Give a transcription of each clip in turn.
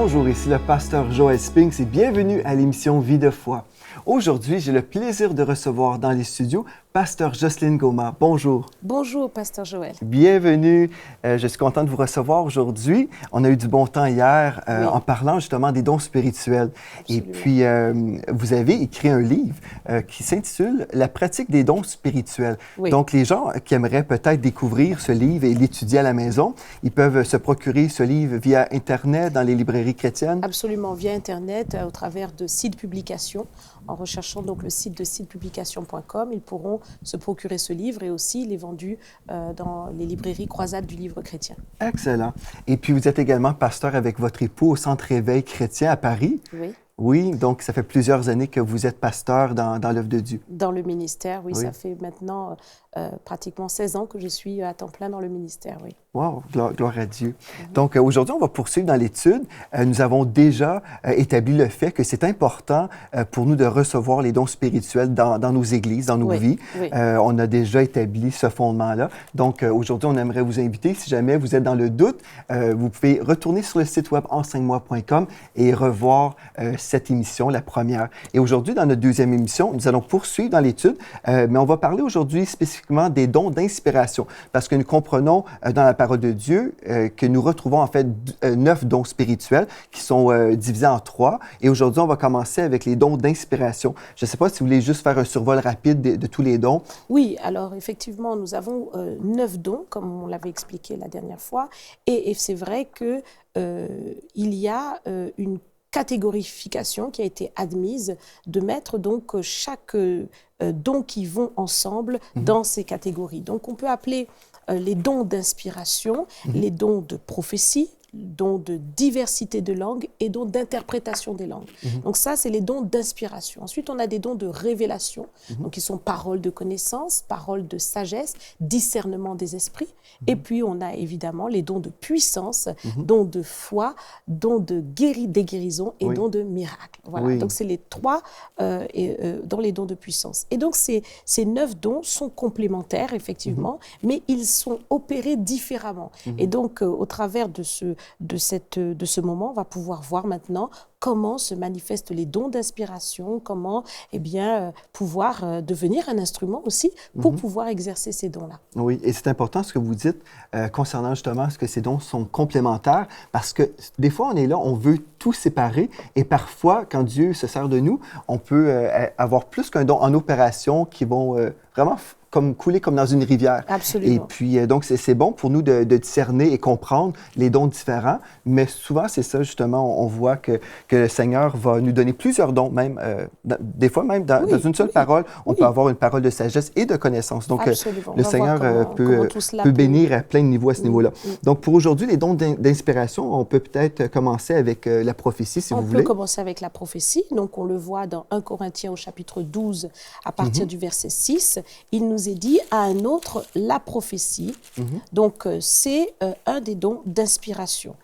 Bonjour, ici le pasteur Joel Spinks et bienvenue à l'émission Vie de foi. Aujourd'hui, j'ai le plaisir de recevoir dans les studios pasteur Jocelyne Goma. Bonjour. Bonjour, pasteur Joël. Bienvenue. Je suis content de vous recevoir aujourd'hui. On a eu du bon temps hier Oui. en parlant justement des dons spirituels. Absolument. Et puis, vous avez écrit un livre qui s'intitule « La pratique des dons spirituels ». Oui. Donc, les gens qui aimeraient peut-être découvrir ce livre et l'étudier à la maison, ils peuvent se procurer ce livre via Internet, dans les librairies chrétiennes. Absolument, via Internet, au travers de sites publications. En recherchant donc le site de sitepublication.com, ils pourront se procurer ce livre et aussi il est vendu dans les librairies croisades du livre chrétien. Excellent. Et puis, vous êtes également pasteur avec votre époux au Centre Réveil chrétien à Paris. Oui. Oui, donc ça fait plusieurs années que vous êtes pasteur dans l'œuvre de Dieu. Dans le ministère, oui, Oui. ça fait maintenant pratiquement 16 ans que je suis à temps plein dans le ministère, oui. Wow, gloire à Dieu. Donc, aujourd'hui, on va poursuivre dans l'étude. Nous avons déjà établi le fait que c'est important pour nous de recevoir les dons spirituels dans nos églises, dans nos Oui, vies. oui. On a déjà établi ce fondement-là. Donc, aujourd'hui, on aimerait vous inviter, si jamais vous êtes dans le doute, vous pouvez retourner sur le site web enseigne-moi.com et revoir cette émission, la première. Et aujourd'hui, dans notre deuxième émission, nous allons poursuivre dans l'étude, mais on va parler aujourd'hui spécifiquement des dons d'inspiration, parce que nous comprenons dans la parole de Dieu que nous retrouvons en fait 9 dons spirituels qui sont divisés en 3. Et aujourd'hui, on va commencer avec les dons d'inspiration. Je ne sais pas si vous voulez juste faire un survol rapide de tous les dons. Oui, alors effectivement, nous avons 9 dons, comme on l'avait expliqué la dernière fois, et c'est vrai que il y a une catégorification qui a été admise de mettre donc chaque don qui vont ensemble dans ces catégories. Donc on peut appeler les dons d'inspiration, les dons de prophétie, dons de diversité de langues et dons d'interprétation des langues. Donc ça, c'est les dons d'inspiration. Ensuite, on a des dons de révélation, donc qui sont paroles de connaissance, paroles de sagesse, discernement des esprits. Et puis, on a évidemment les dons de puissance, dons de foi, dons de des guérisons et dons de miracles. Voilà, Oui. donc c'est les 3 dans les dons de puissance. Et donc, ces 9 dons sont complémentaires, effectivement, mais ils sont opérés différemment. Et donc, au travers de ce moment, on va pouvoir voir maintenant comment se manifestent les dons d'inspiration, comment pouvoir devenir un instrument aussi pour pouvoir exercer ces dons-là. Oui, et c'est important ce que vous dites concernant justement ce que ces dons sont complémentaires, parce que des fois, on est là, on veut tout séparer, et parfois, quand Dieu se sert de nous, on peut avoir plus qu'un don en opération qui vont vraiment comme couler comme dans une rivière. Absolument. Et puis, donc, c'est bon pour nous de discerner et comprendre les dons différents, mais souvent, c'est ça, justement, on voit que le Seigneur va nous donner plusieurs dons, même, des fois même, dans une seule parole, on peut avoir une parole de sagesse et de connaissance. Donc, Absolument. le Seigneur peut bénir à plein de niveaux à ce niveau-là. Donc, pour aujourd'hui, les dons d'inspiration, on peut peut-être commencer avec la prophétie, si vous voulez. On peut commencer avec la prophétie. Donc, on le voit dans 1 Corinthiens au chapitre 12, à partir du verset 6. Il nous est dit à un autre la prophétie. Donc, c'est un des dons d'inspiration.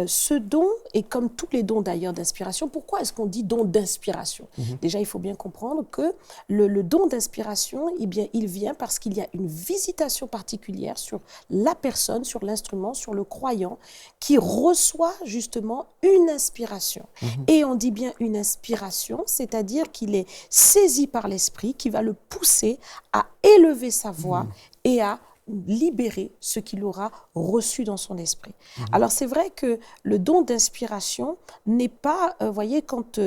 Ce don, et comme tous les dons d'ailleurs d'inspiration, pourquoi est-ce qu'on dit don d'inspiration? Déjà, il faut bien comprendre que le don d'inspiration, eh bien, il vient parce qu'il y a une visitation particulière sur la personne, sur l'instrument, sur le croyant, qui reçoit justement une inspiration. Et on dit bien une inspiration, c'est-à-dire qu'il est saisi par l'esprit, qui va le pousser à élever sa voix et à libérer ce qu'il aura reçu dans son esprit. Alors, c'est vrai que le don d'inspiration n'est pas, voyez, quand,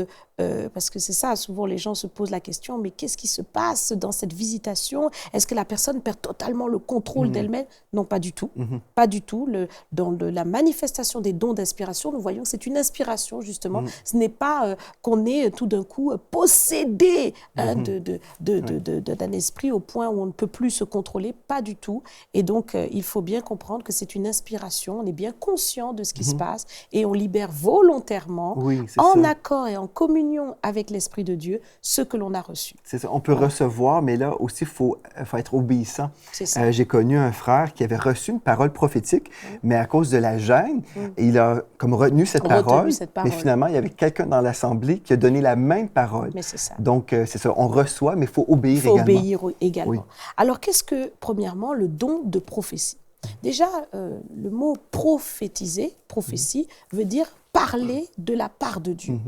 parce que c'est ça, souvent les gens se posent la question, mais qu'est-ce qui se passe dans cette visitation? Est-ce que la personne perd totalement le contrôle d'elle-même? Non, pas du tout. Pas du tout. Dans la manifestation des dons d'inspiration, nous voyons que c'est une inspiration, justement. Ce n'est pas qu'on est tout d'un coup possédé d'un esprit au point où on ne peut plus se contrôler. Pas du tout. Et donc, il faut bien comprendre que c'est une inspiration, on est bien conscient de ce qui se passe et on libère volontairement, en accord et en communion avec l'Esprit de Dieu, ce que l'on a reçu. C'est ça, on peut recevoir, mais là aussi, il faut être obéissant. C'est ça. J'ai connu un frère qui avait reçu une parole prophétique, mais à cause de la gêne, il a comme retenu cette parole, mais finalement, il y avait quelqu'un dans l'Assemblée qui a donné la même parole. Mais c'est ça. Donc, c'est ça, on reçoit, mais il faut obéir également. Il faut obéir également. Oui. Alors, qu'est-ce que, premièrement, le don de prophétie? Déjà, le mot prophétiser, prophétie, veut dire parler de la part de Dieu.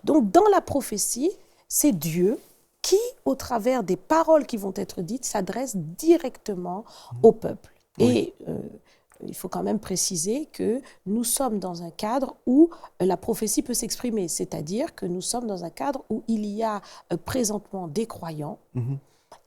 Donc, dans la prophétie, c'est Dieu qui, au travers des paroles qui vont être dites, s'adresse directement au peuple. Et il faut quand même préciser que nous sommes dans un cadre où la prophétie peut s'exprimer, c'est-à-dire que nous sommes dans un cadre où il y a présentement des croyants,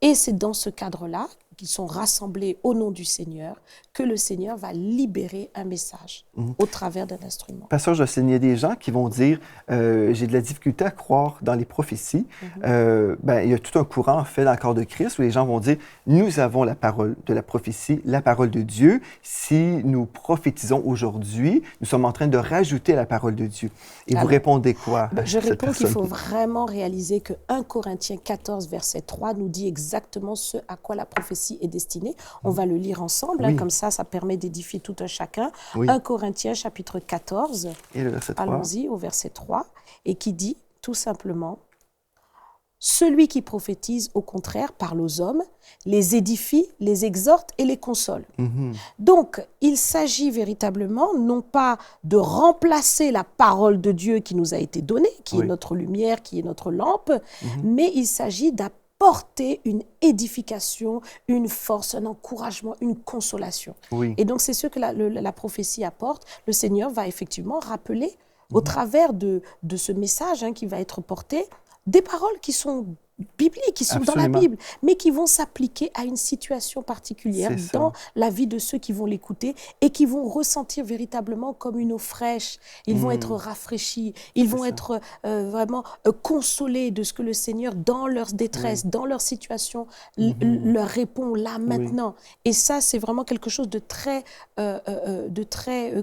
et c'est dans ce cadre-là qu'ils sont rassemblés au nom du Seigneur, que le Seigneur va libérer un message au travers d'un instrument. Pasteur Jocelyne, il y a des gens qui vont dire j'ai de la difficulté à croire dans les prophéties. Il y a tout un courant, en fait, dans le corps de Christ, où les gens vont dire nous avons la parole de la prophétie, la parole de Dieu. Si nous prophétisons aujourd'hui, nous sommes en train de rajouter la parole de Dieu. Et vous répondez quoi? Je réponds qu'il faut vraiment réaliser que 1 Corinthiens 14, verset 3 nous dit exactement ce à quoi la prophétie est destinée. On va le lire ensemble, comme ça permet d'édifier tout un chacun. 1 Corinthiens chapitre 14, et le verset 3. Allons-y au verset 3, et qui dit tout simplement « Celui qui prophétise, au contraire, parle aux hommes, les édifie, les exhorte et les console. Donc, il s'agit véritablement non pas de remplacer la parole de Dieu qui nous a été donnée, qui est notre lumière, qui est notre lampe, mais il s'agit d'apporter une édification, une force, un encouragement, une consolation. Et donc, c'est ce que la prophétie apporte. Le Seigneur va effectivement rappeler, au travers de ce message qui va être porté, des paroles qui sont bibliques, qui sont dans la Bible, mais qui vont s'appliquer à une situation particulière dans la vie de ceux qui vont l'écouter et qui vont ressentir véritablement comme une eau fraîche. Ils vont être rafraîchis, ils vont être vraiment consolés de ce que le Seigneur, dans leur détresse, dans leur situation, leur répond là, maintenant. Et ça, c'est vraiment quelque chose de très,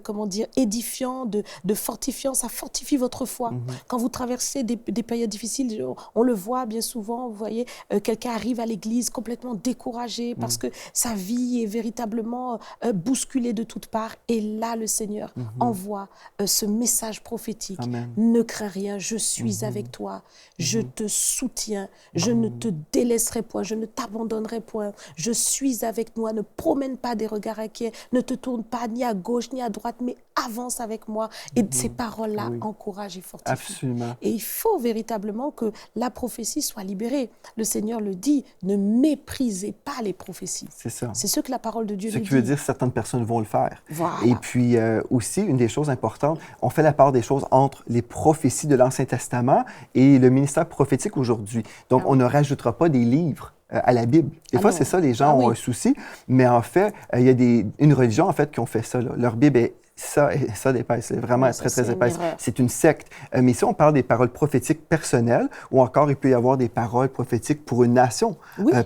comment dire, édifiant, de fortifiant. Ça fortifie votre foi. Quand vous traversez des périodes difficiles, on le voit bien souvent. Vous voyez, quelqu'un arrive à l'église complètement découragé parce que sa vie est véritablement bousculée de toutes parts. Et là, le Seigneur envoie ce message prophétique. Amen. Ne crains rien, je suis avec toi, je te soutiens, je ne te délaisserai point, je ne t'abandonnerai point, je suis avec toi, ne promène pas des regards inquiets, ne te tourne pas ni à gauche ni à droite, mais avance avec moi. Et ces paroles-là encouragent et fortifient. Absolument. Et il faut véritablement que la prophétie soit libérée. Le Seigneur le dit, ne méprisez pas les prophéties. C'est ça. C'est ce que la parole de Dieu nous dit. Ce qui veut dire que certaines personnes vont le faire. Voilà. Et puis aussi, une des choses importantes, on fait la part des choses entre les prophéties de l'Ancien Testament et le ministère prophétique aujourd'hui. Donc, on ne rajoutera pas des livres à la Bible. Des fois, c'est ça, les gens ont un souci, mais en fait, il y a une religion, en fait, qui ont fait ça. Leur Bible est ça d'épaisse, c'est vraiment très épaisse. C'est une secte. Mais ici, on parle des paroles prophétiques personnelles, ou encore, il peut y avoir des paroles prophétiques pour une nation,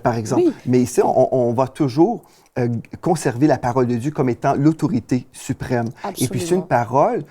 par exemple. Mais ici, on va toujours conserver la parole de Dieu comme étant l'autorité suprême. Absolument. Et puis, si une parole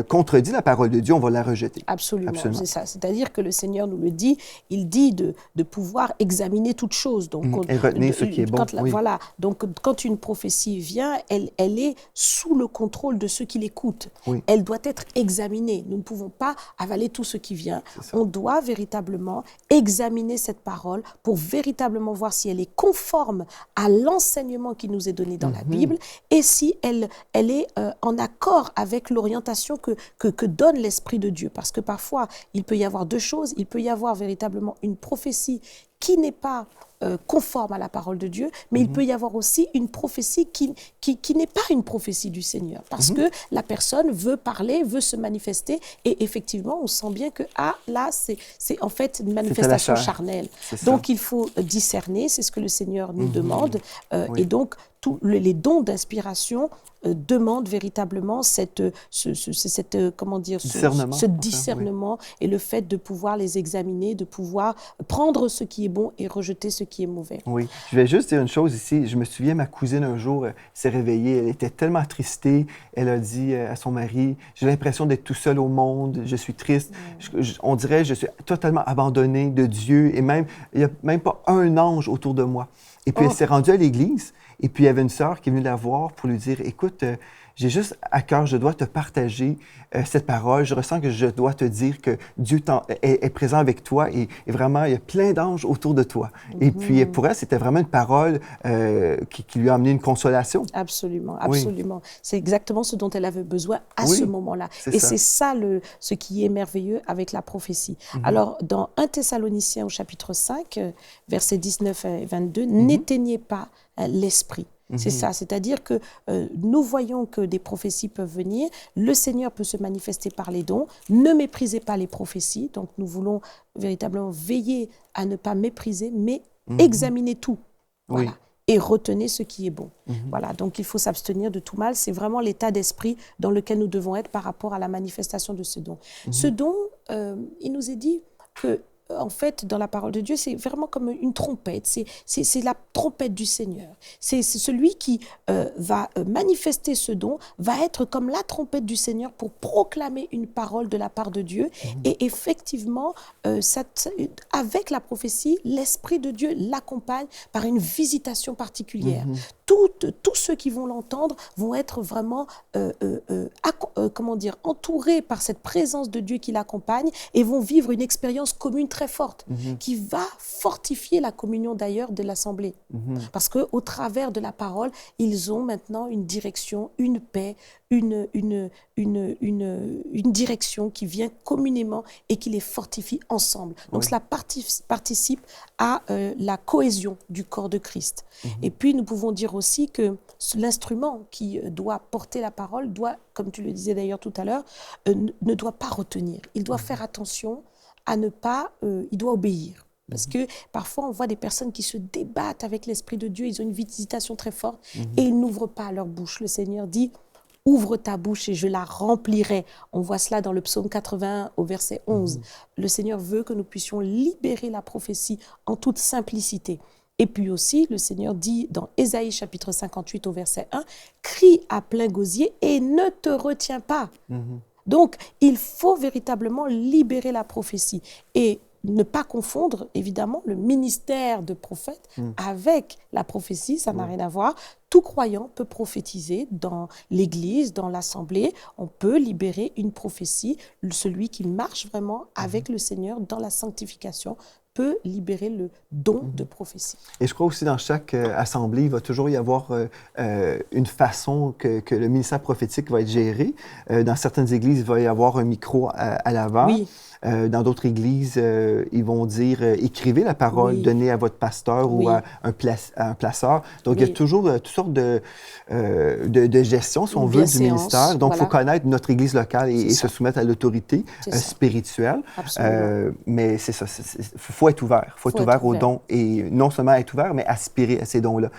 contredit la parole de Dieu, on va la rejeter. Absolument. C'est ça. C'est-à-dire que le Seigneur nous le dit, il dit de pouvoir examiner toute chose. Donc, et retenir ce qui est bon. Voilà. Donc, quand une prophétie vient, elle est sous le contrôle de ceux qui l'écoutent. Elle doit être examinée. Nous ne pouvons pas avaler tout ce qui vient. On doit véritablement examiner cette parole pour véritablement voir si elle est conforme à l'enseignement qui nous est donné dans la Bible et si elle est en accord avec l'orientation que donne l'Esprit de Dieu. Parce que parfois, il peut y avoir deux choses. Il peut y avoir véritablement une prophétie qui n'est pas conforme à la parole de Dieu, mais il peut y avoir aussi une prophétie qui n'est pas une prophétie du Seigneur, parce que la personne veut parler, veut se manifester, et effectivement, on sent bien que là, c'est en fait une manifestation charnelle. Donc, il faut discerner, c'est ce que le Seigneur nous demande, et donc, tous les dons d'inspiration demandent véritablement ce discernement et le fait de pouvoir les examiner, de pouvoir prendre ce qui est bon et rejeter ce qui est mauvais. Oui. Je vais juste dire une chose ici. Je me souviens, ma cousine, un jour, s'est réveillée. Elle était tellement attristée. Elle a dit à son mari, « J'ai l'impression d'être tout seul au monde. Je suis triste. On dirait que je suis totalement abandonnée de Dieu. Et même, il n'y a même pas un ange autour de moi. » Et puis, elle s'est rendue à l'église. Et puis, il y avait une sœur qui est venue la voir pour lui dire, « Écoute, j'ai juste à cœur, je dois te partager cette parole. Je ressens que je dois te dire que Dieu est présent avec toi et vraiment, il y a plein d'anges autour de toi. Et puis, pour elle, c'était vraiment une parole qui lui a amené une consolation. Absolument, absolument. Oui. C'est exactement ce dont elle avait besoin à ce moment-là. Et c'est ça ce qui est merveilleux avec la prophétie. Alors, dans 1 Thessaloniciens au chapitre 5, versets 19 et 22, n'éteignez pas l'esprit. C'est ça, c'est-à-dire que nous voyons que des prophéties peuvent venir, le Seigneur peut se manifester par les dons, ne méprisez pas les prophéties, donc nous voulons véritablement veiller à ne pas mépriser, mais examiner tout, voilà, et retenez ce qui est bon. Voilà, donc il faut s'abstenir de tout mal, c'est vraiment l'état d'esprit dans lequel nous devons être par rapport à la manifestation de ce don. Ce don, il nous est dit que en fait, dans la parole de Dieu, c'est vraiment comme une trompette. C'est la trompette du Seigneur. C'est celui qui va manifester ce don, va être comme la trompette du Seigneur pour proclamer une parole de la part de Dieu. Et effectivement, avec la prophétie, l'Esprit de Dieu l'accompagne par une visitation particulière. Tous ceux qui vont l'entendre vont être vraiment entourés par cette présence de Dieu qui l'accompagne et vont vivre une expérience commune très forte qui va fortifier la communion d'ailleurs de l'Assemblée. Parce qu'au travers de la parole, ils ont maintenant une direction, une paix, une direction qui vient communément et qui les fortifie ensemble. Donc cela participe à la cohésion du corps de Christ. Et puis nous pouvons dire aussi que l'instrument qui doit porter la parole doit, comme tu le disais d'ailleurs tout à l'heure, ne doit pas retenir. Il doit faire attention à ne pas, il doit obéir. Parce que parfois, on voit des personnes qui se débattent avec l'Esprit de Dieu, ils ont une visitation très forte et ils n'ouvrent pas leur bouche. Le Seigneur dit, ouvre ta bouche et je la remplirai. On voit cela dans le psaume 81 au verset 11. Le Seigneur veut que nous puissions libérer la prophétie en toute simplicité. Et puis aussi, le Seigneur dit dans Ésaïe chapitre 58 au verset 1, « Crie à plein gosier et ne te retiens pas. » Donc, il faut véritablement libérer la prophétie et ne pas confondre, évidemment, le ministère de prophète avec la prophétie, ça n'a rien à voir. Tout croyant peut prophétiser dans l'Église, dans l'Assemblée. On peut libérer une prophétie. Celui qui marche vraiment avec le Seigneur dans la sanctification peut libérer le don de prophétie. Et je crois aussi dans chaque assemblée, il va toujours y avoir une façon que le ministère prophétique va être géré. Dans certaines églises, il va y avoir un micro à l'avant. Oui. Dans d'autres églises, ils vont dire écrivez la parole, donnez à votre pasteur ou à un placeur. Donc, il y a toujours toutes sortes de gestion, si on veut, du ministère. Donc, il faut connaître notre église locale et se soumettre à l'autorité spirituelle. Mais c'est ça, faut être ouvert. Il faut être ouvert aux dons. Et non seulement être ouvert, mais aspirer à ces dons-là.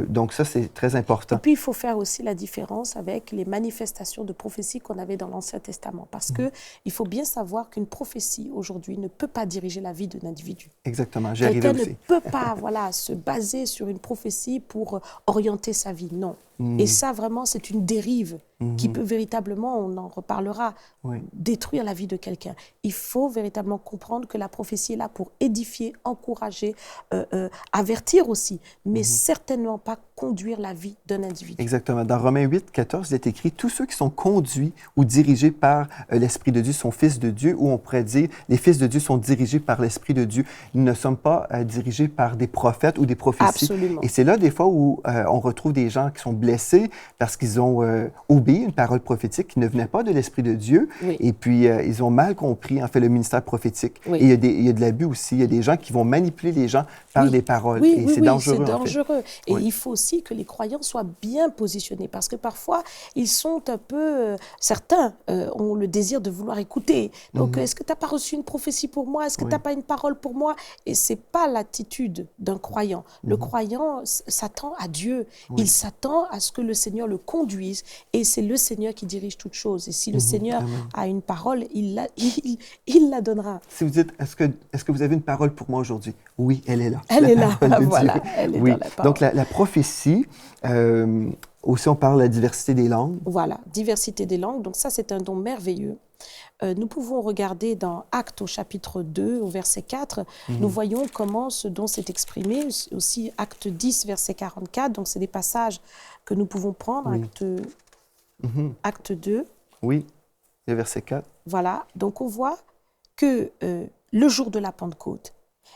Donc, ça, c'est très important. Et puis, il faut faire aussi la différence avec les manifestations de prophétie qu'on avait dans l'Ancien Testament. Parce qu'il faut bien savoir qu'une prophétie, aujourd'hui, ne peut pas diriger la vie d'un individu. Exactement, j'y arrivais aussi. Quelqu'un ne peut pas se baser sur une prophétie pour orienter sa vie, non. Et ça, vraiment, c'est une dérive qui peut véritablement, on en reparlera, détruire la vie de quelqu'un. Il faut véritablement comprendre que la prophétie est là pour édifier, encourager, avertir aussi, mais certainement pas conduire la vie d'un individu. Exactement. Dans Romains 8, 14, il est écrit « Tous ceux qui sont conduits ou dirigés par l'Esprit de Dieu sont fils de Dieu » ou on pourrait dire « Les fils de Dieu sont dirigés par l'Esprit de Dieu ». Nous ne sommes pas dirigés par des prophètes ou des prophéties. Absolument. Et c'est là, des fois, où on retrouve des gens qui sont blessés parce qu'ils ont obéi une parole prophétique qui ne venait pas de l'Esprit de Dieu. Et puis, ils ont mal compris, en fait, le ministère prophétique. Et il y a de l'abus aussi. Il y a des gens qui vont manipuler les gens par des paroles. Et c'est dangereux, c'est dangereux. Et il faut aussi que les croyants soient bien positionnés parce que parfois, ils sont un peu... certains ont le désir de vouloir écouter. Donc, est-ce que tu n'as pas reçu une prophétie pour moi? Est-ce que tu n'as pas une parole pour moi? Et ce n'est pas l'attitude d'un croyant. Le croyant s'attend à Dieu. Il s'attend à ce que le Seigneur le conduise et c'est le Seigneur qui dirige toutes choses. Et si le Seigneur a une parole, il la donnera. Si vous dites, est-ce que vous avez une parole pour moi aujourd'hui? Oui, elle est là. Elle est là, voilà. Elle est dans la parole. Donc, la prophétie, aussi on parle de la diversité des langues. Voilà, diversité des langues. Donc ça, c'est un don merveilleux. Nous pouvons regarder dans Actes au chapitre 2, au verset 4, nous voyons comment ce don s'est exprimé. Aussi Acte 10, verset 44, donc c'est des passages que nous pouvons prendre. Acte Acte 2. Oui, le verset 4. Voilà, donc on voit que le jour de la Pentecôte,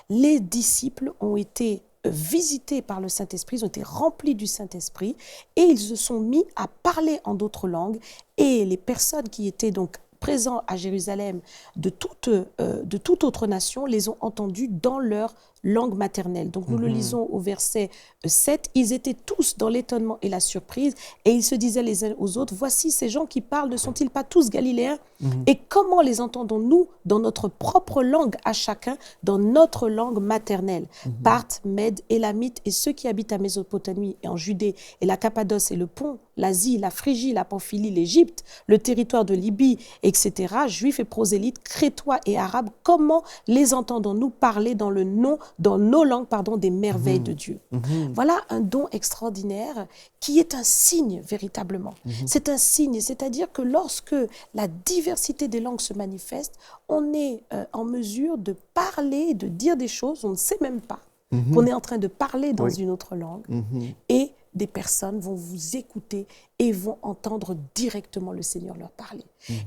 les disciples ont été visités par le Saint-Esprit, ils ont été remplis du Saint-Esprit et ils se sont mis à parler en d'autres langues et les personnes qui étaient donc présents à Jérusalem de toute autre nation les ont entendus dans leur langue maternelle. Donc nous le lisons au verset 7, ils étaient tous dans l'étonnement et la surprise et ils se disaient les uns aux autres, voici ces gens qui parlent, ne sont-ils pas tous galiléens? Et comment les entendons-nous dans notre propre langue à chacun, dans notre langue maternelle? Parthes, Mèdes, Élamites et ceux qui habitent à Mésopotamie et en Judée et la Cappadoce et le Pont, l'Asie, la Phrygie, la Pamphylie, l'Égypte, le territoire de Libye, etc., juifs et prosélytes, crétois et arabes, comment les entendons-nous parler dans nos langues, des merveilles de Dieu? Voilà un don extraordinaire qui est un signe véritablement. C'est un signe, c'est-à-dire que lorsque la diversité des langues se manifeste, on est en mesure de parler, de dire des choses, on ne sait même pas qu'on est en train de parler dans une autre langue et des personnes vont vous écouter et vont entendre directement le Seigneur leur parler.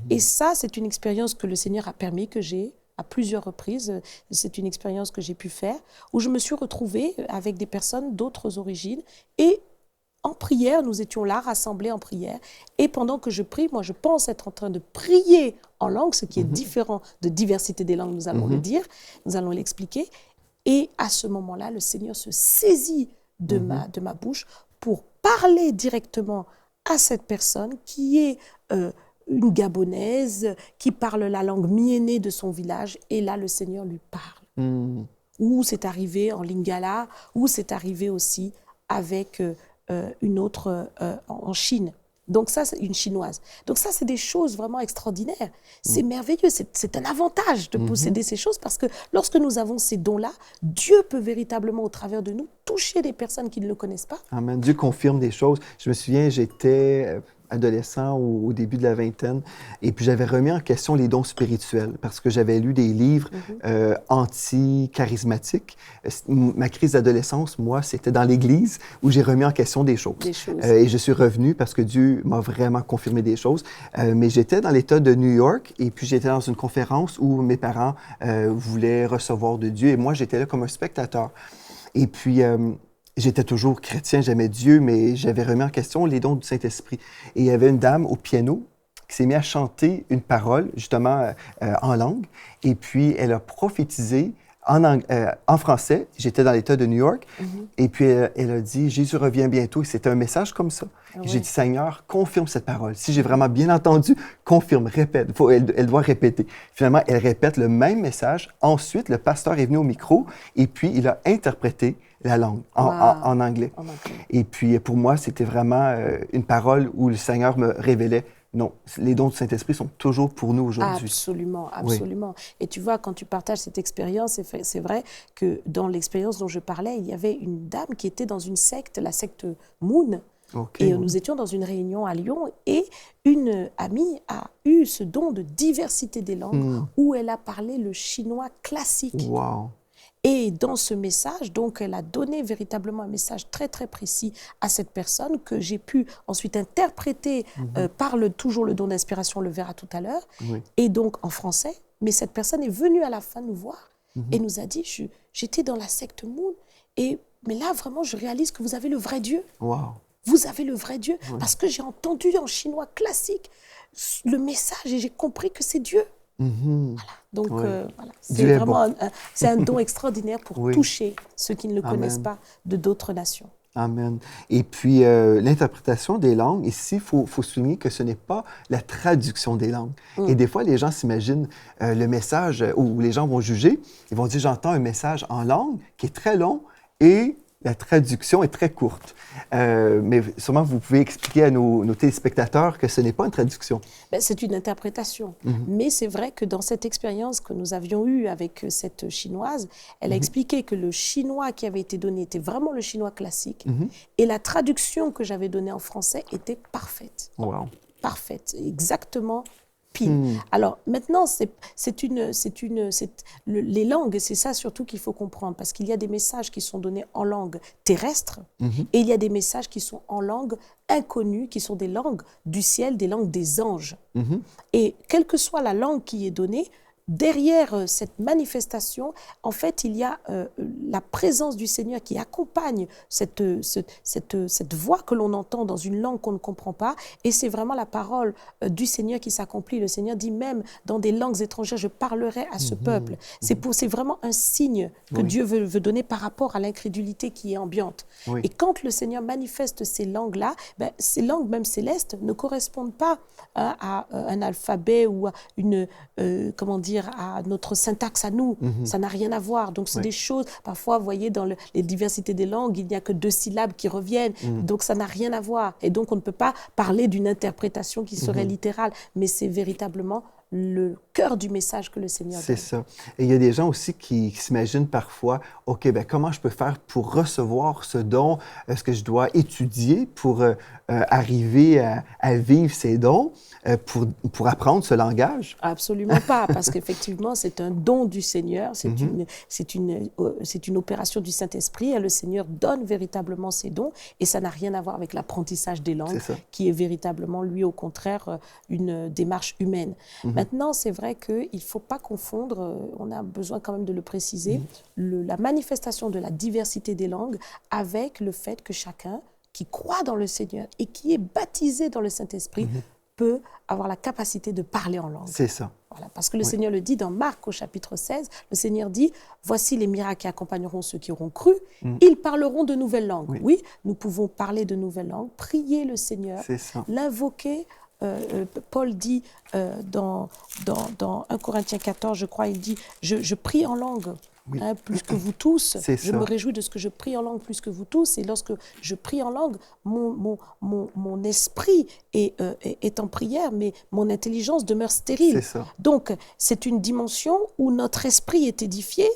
Et ça, c'est une expérience que le Seigneur a permis que j'ai à plusieurs reprises. C'est une expérience que j'ai pu faire où je me suis retrouvée avec des personnes d'autres origines et en prière, nous étions là, rassemblés en prière. Et pendant que je prie, moi, je pense être en train de prier en langue, ce qui est différent de diversité des langues, nous allons le dire, nous allons l'expliquer. Et à ce moment-là, le Seigneur se saisit de ma bouche pour parler directement à cette personne qui est une Gabonaise, qui parle la langue myénée de son village. Et là, le Seigneur lui parle. Ou c'est arrivé en Lingala, ou c'est arrivé aussi avec une autre en Chine. Donc ça, c'est une chinoise. Donc ça, c'est des choses vraiment extraordinaires. C'est merveilleux, c'est un avantage de posséder ces choses parce que lorsque nous avons ces dons-là, Dieu peut véritablement, au travers de nous, toucher des personnes qui ne le connaissent pas. Amen. Dieu confirme des choses. Je me souviens, j'étais adolescent au début de la vingtaine et puis j'avais remis en question les dons spirituels parce que j'avais lu des livres anti-charismatiques. Ma crise d'adolescence, moi, c'était dans l'Église où j'ai remis en question des choses. Et je suis revenu parce que Dieu m'a vraiment confirmé des choses. Mais j'étais dans l'État de New York et puis j'étais dans une conférence où mes parents voulaient recevoir de Dieu et moi, j'étais là comme un spectateur. Et puis, j'étais toujours chrétien, j'aimais Dieu, mais j'avais remis en question les dons du Saint-Esprit. Et il y avait une dame au piano qui s'est mise à chanter une parole, justement, en langue. Et puis, elle a prophétisé en français. J'étais dans l'État de New York. Et puis, elle a dit « Jésus revient bientôt ». C'était un message comme ça. J'ai dit « Seigneur, confirme cette parole. Si j'ai vraiment bien entendu, confirme, répète. » Elle doit répéter. Finalement, elle répète le même message. Ensuite, le pasteur est venu au micro et puis il a interprété la langue en anglais. Et puis, pour moi, c'était vraiment une parole où le Seigneur me révélait non, les dons du Saint-Esprit sont toujours pour nous aujourd'hui. Absolument, absolument. Oui. Et tu vois, quand tu partages cette expérience, c'est vrai que dans l'expérience dont je parlais, il y avait une dame qui était dans une secte, la secte Moon. Et nous étions dans une réunion à Lyon et une amie a eu ce don de diversité des langues où elle a parlé le chinois classique. Wow. Et dans ce message, donc, elle a donné véritablement un message très, très précis à cette personne que j'ai pu ensuite interpréter par toujours le don d'inspiration, on le verra tout à l'heure, et donc en français. Mais cette personne est venue à la fin nous voir et nous a dit, j'étais dans la secte Moon, mais là, vraiment, je réalise que vous avez le vrai Dieu. Wow. Vous avez le vrai Dieu, parce que j'ai entendu en chinois classique le message et j'ai compris que c'est Dieu. Voilà. Donc, voilà. C'est vraiment c'est un don extraordinaire pour toucher ceux qui ne le connaissent pas de d'autres nations. Amen. Et puis, l'interprétation des langues, ici, il faut souligner que ce n'est pas la traduction des langues. Et des fois, les gens s'imaginent le message où les gens vont juger. Ils vont dire, j'entends un message en langue qui est très long et la traduction est très courte. Mais sûrement, vous pouvez expliquer à nos téléspectateurs que ce n'est pas une traduction. C'est une interprétation. Mais c'est vrai que dans cette expérience que nous avions eue avec cette Chinoise, elle a expliqué que le chinois qui avait été donné était vraiment le chinois classique. Et la traduction que j'avais donnée en français était parfaite. Wow. Parfaite. Exactement pile. Alors maintenant, les langues, c'est ça surtout qu'il faut comprendre, parce qu'il y a des messages qui sont donnés en langue terrestre et il y a des messages qui sont en langue inconnue, qui sont des langues du ciel, des langues des anges. Et quelle que soit la langue qui est donnée, derrière cette manifestation, en fait, il y a la présence du Seigneur qui accompagne cette voix que l'on entend dans une langue qu'on ne comprend pas. Et c'est vraiment la parole du Seigneur qui s'accomplit. Le Seigneur dit même dans des langues étrangères, je parlerai à ce peuple. C'est vraiment un signe que Dieu veut donner par rapport à l'incrédulité qui est ambiante. Et quand le Seigneur manifeste ces langues-là, ces langues même célestes ne correspondent pas à un alphabet ou à à notre syntaxe à nous. Ça n'a rien à voir. Donc, c'est des choses, parfois, vous voyez, dans les diversités des langues, il n'y a que 2 syllabes qui reviennent. Donc, ça n'a rien à voir. Et donc, on ne peut pas parler d'une interprétation qui serait littérale, mais c'est véritablement le cœur du message que le Seigneur donne. C'est ça. Et il y a des gens aussi qui s'imaginent parfois, OK, comment je peux faire pour recevoir ce don? Est-ce que je dois étudier pour arriver à vivre ces dons, pour apprendre ce langage? Absolument pas, parce qu'effectivement, c'est un don du Seigneur, c'est une opération du Saint-Esprit, et le Seigneur donne véritablement ses dons, et ça n'a rien à voir avec l'apprentissage des langues, qui est véritablement, lui, au contraire, une démarche humaine. Maintenant, c'est vrai qu'il ne faut pas confondre, on a besoin quand même de le préciser, la manifestation de la diversité des langues avec le fait que chacun qui croit dans le Seigneur et qui est baptisé dans le Saint-Esprit peut avoir la capacité de parler en langue. C'est ça. Voilà, parce que le Seigneur le dit dans Marc au chapitre 16, le Seigneur dit « Voici les miracles qui accompagneront ceux qui auront cru, ils parleront de nouvelles langues. » Oui, nous pouvons parler de nouvelles langues, prier le Seigneur, l'invoquer. Paul dit dans 1 Corinthiens 14, je crois, il dit « Je prie en langue plus que vous tous. Je me réjouis de ce que je prie en langue plus que vous tous. Et lorsque je prie en langue, mon esprit est en prière, mais mon intelligence demeure stérile. » Donc, c'est une dimension où notre esprit est édifié,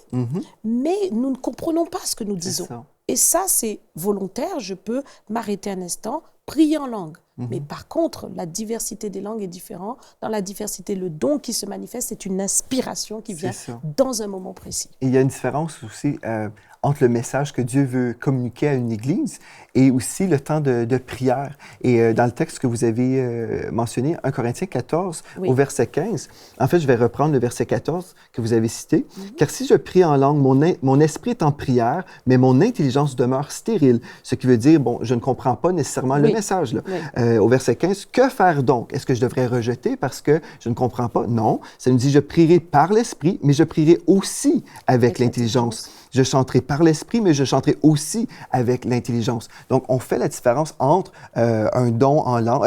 mais nous ne comprenons pas ce que nous disons. Et ça, c'est volontaire. Je peux m'arrêter un instant, prier en langue. Mais par contre, la diversité des langues est différente. Dans la diversité, le don qui se manifeste, c'est une inspiration qui vient dans un moment précis. Et il y a une différence aussi entre le message que Dieu veut communiquer à une Église et aussi le temps de prière. Et dans le texte que vous avez mentionné, 1 Corinthiens 14, au verset 15, en fait, je vais reprendre le verset 14 que vous avez cité. « Car si je prie en langue, mon esprit est en prière, mais mon intelligence demeure stérile. » Ce qui veut dire, bon, je ne comprends pas nécessairement le message. Là. Au verset 15, « Que faire donc? Est-ce que je devrais rejeter parce que je ne comprends pas? » Non, ça nous dit « Je prierai par l'esprit, mais je prierai aussi avec l'intelligence. » Je chanterai par l'esprit, mais je chanterai aussi avec l'intelligence. Donc, on fait la différence entre un don en langue,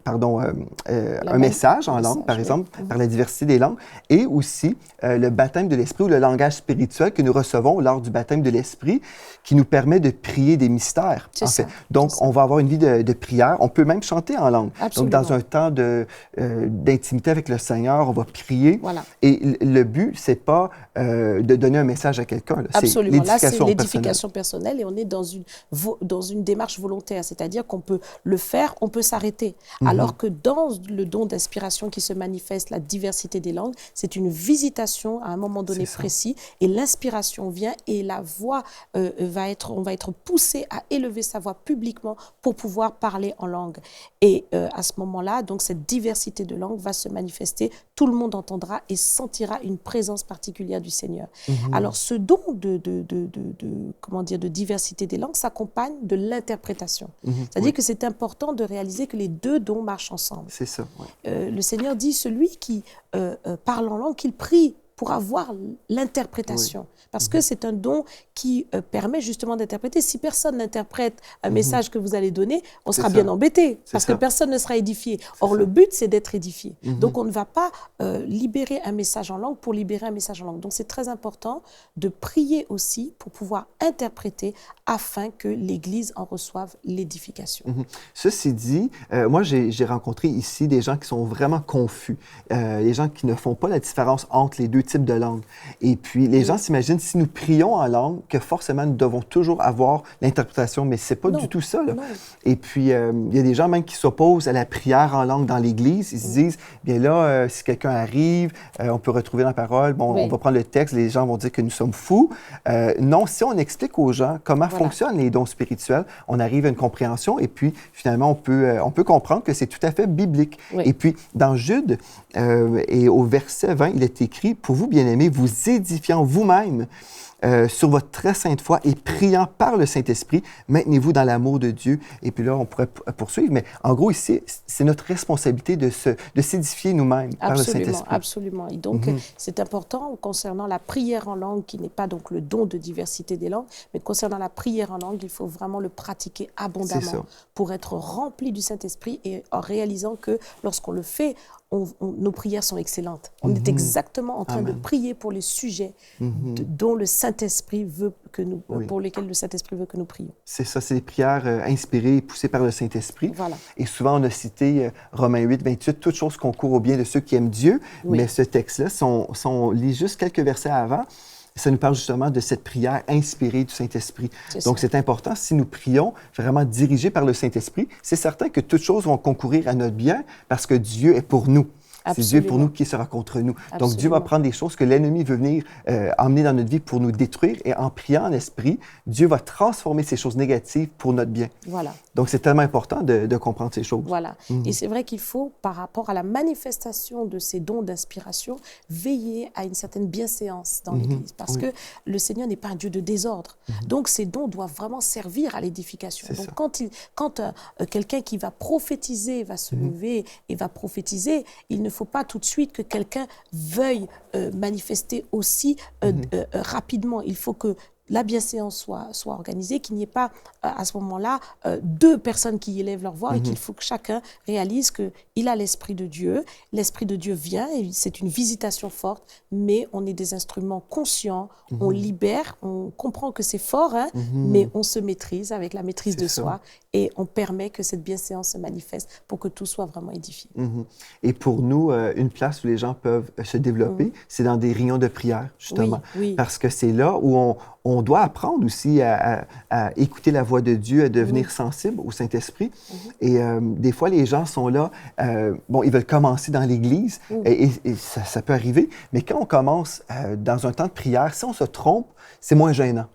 un message en langue, par exemple, par la diversité des langues, et aussi le baptême de l'esprit ou le langage spirituel que nous recevons lors du baptême de l'esprit, qui nous permet de prier des mystères. En fait. Donc, on va avoir une vie de prière. On peut même chanter en langue. Donc, dans un temps d'intimité avec le Seigneur, on va prier. Et le but, c'est pas de donner un message à quelqu'un. Absolument. Là, c'est l'édification personnelle et on est dans une démarche volontaire, c'est-à-dire qu'on peut le faire, on peut s'arrêter. Alors que dans le don d'inspiration qui se manifeste, la diversité des langues, c'est une visitation à un moment donné précis et l'inspiration vient et la voix on va être poussé à élever sa voix publiquement pour pouvoir parler en langue. Et à ce moment-là, donc cette diversité de langues va se manifester, tout le monde entendra et sentira une présence particulière du Seigneur. Alors ce don de diversité des langues s'accompagne de l'interprétation. C'est-à-dire que c'est important de réaliser que les 2 dons marchent ensemble. C'est ça. Le Seigneur dit, celui qui parle en langue, qu'il prie pour avoir l'interprétation. Parce que c'est un don qui permet justement d'interpréter. Si personne n'interprète un message que vous allez donner, on sera bien embêté, parce que personne ne sera édifié. Or, le but, c'est d'être édifié. Donc, on ne va pas libérer un message en langue pour libérer un message en langue. Donc, c'est très important de prier aussi pour pouvoir interpréter afin que l'Église en reçoive l'édification. Ceci dit, moi, j'ai rencontré ici des gens qui sont vraiment confus, les gens qui ne font pas la différence entre les 2 types de langues. Et puis, les gens s'imaginent, si nous prions en langue, que forcément, nous devons toujours avoir l'interprétation, mais c'est pas du tout ça, là. Et puis, il y a des gens même qui s'opposent à la prière en langue dans l'Église. Ils se disent, bien là, si quelqu'un arrive, on peut retrouver la parole, bon, on va prendre le texte, les gens vont dire que nous sommes fous. Non, si on explique aux gens comment fonctionnent les dons spirituels, on arrive à une compréhension et puis, finalement, on peut comprendre que c'est tout à fait biblique. Et puis, dans Jude, et au verset 20, il est écrit, « Pour vous, bien-aimés, vous édifiant vous-même sur votre très sainte foi et priant par le Saint-Esprit, maintenez-vous dans l'amour de Dieu. » Et puis là, on pourrait poursuivre, mais en gros, ici, c'est notre responsabilité de s'édifier nous-mêmes par le Saint-Esprit. Absolument. Et donc, c'est important concernant la prière en langue, qui n'est pas donc le don de diversité des langues, mais concernant la prière en langue, il faut vraiment le pratiquer abondamment pour être rempli du Saint-Esprit et en réalisant que lorsqu'on le fait, nos prières sont excellentes. On est exactement en train de prier pour les sujets dont le Saint-Esprit veut que nous, pour lesquels le Saint-Esprit veut que nous prions. C'est ça, c'est des prières inspirées et poussées par le Saint-Esprit. Voilà. Et souvent, on a cité Romains 8, 28, « Toutes choses concourent au bien de ceux qui aiment Dieu ». Mais ce texte-là, si on lit juste quelques versets avant, ça nous parle justement de cette prière inspirée du Saint-Esprit. Donc, c'est important, si nous prions vraiment dirigés par le Saint-Esprit, c'est certain que toutes choses vont concourir à notre bien parce que Dieu est pour nous. C'est Dieu pour nous qui sera contre nous. Donc, Dieu va prendre des choses que l'ennemi veut venir emmener dans notre vie pour nous détruire. Et en priant en esprit, Dieu va transformer ces choses négatives pour notre bien. Voilà. Donc, c'est tellement important de comprendre ces choses. Voilà. Et c'est vrai qu'il faut, par rapport à la manifestation de ces dons d'inspiration, veiller à une certaine bienséance dans l'Église. Parce que le Seigneur n'est pas un Dieu de désordre. Donc, ces dons doivent vraiment servir à l'édification. Donc, quand quelqu'un qui va prophétiser va se lever et va prophétiser, il ne faut pas tout de suite que quelqu'un veuille manifester aussi rapidement. Il faut que la bienséance soit organisée, qu'il n'y ait pas à ce moment-là deux personnes qui élèvent leur voix et qu'il faut que chacun réalise qu'il a l'Esprit de Dieu. L'Esprit de Dieu vient et c'est une visitation forte, mais on est des instruments conscients, on libère, on comprend que c'est fort, mais on se maîtrise avec la maîtrise de soi et on permet que cette bienséance se manifeste pour que tout soit vraiment édifié. Et pour nous, une place où les gens peuvent se développer, c'est dans des réunions de prière, justement. Parce que c'est là où on doit apprendre aussi à écouter la voix de Dieu, à devenir sensible au Saint-Esprit. Et des fois, les gens sont là, ils veulent commencer dans l'Église, et ça peut arriver, mais quand on commence dans un temps de prière, si on se trompe, c'est moins gênant.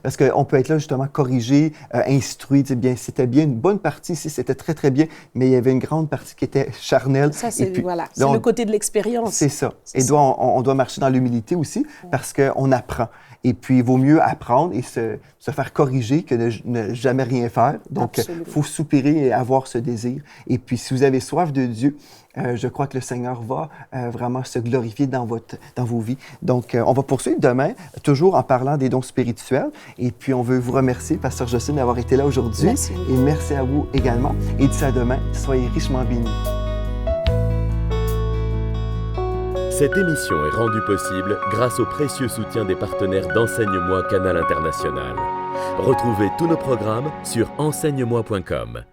Parce qu'on peut être là justement corrigé, instruit, c'était bien, une bonne partie ici, c'était très très bien, mais il y avait une grande partie qui était charnelle. Ça, c'est le côté de l'expérience. C'est ça. Et on doit marcher dans l'humilité aussi parce qu'on apprend. Et puis, il vaut mieux apprendre et se faire corriger que de ne jamais rien faire. Donc, il faut soupirer et avoir ce désir. Et puis, si vous avez soif de Dieu, je crois que le Seigneur va vraiment se glorifier dans vos vies. Donc, on va poursuivre demain, toujours en parlant des dons spirituels. Et puis, on veut vous remercier, Pasteur Jocelyne, d'avoir été là aujourd'hui. Merci. Et merci à vous également. Et d'ici à demain, soyez richement bénis. Cette émission est rendue possible grâce au précieux soutien des partenaires d'Enseigne-moi Canal International. Retrouvez tous nos programmes sur enseigne-moi.com.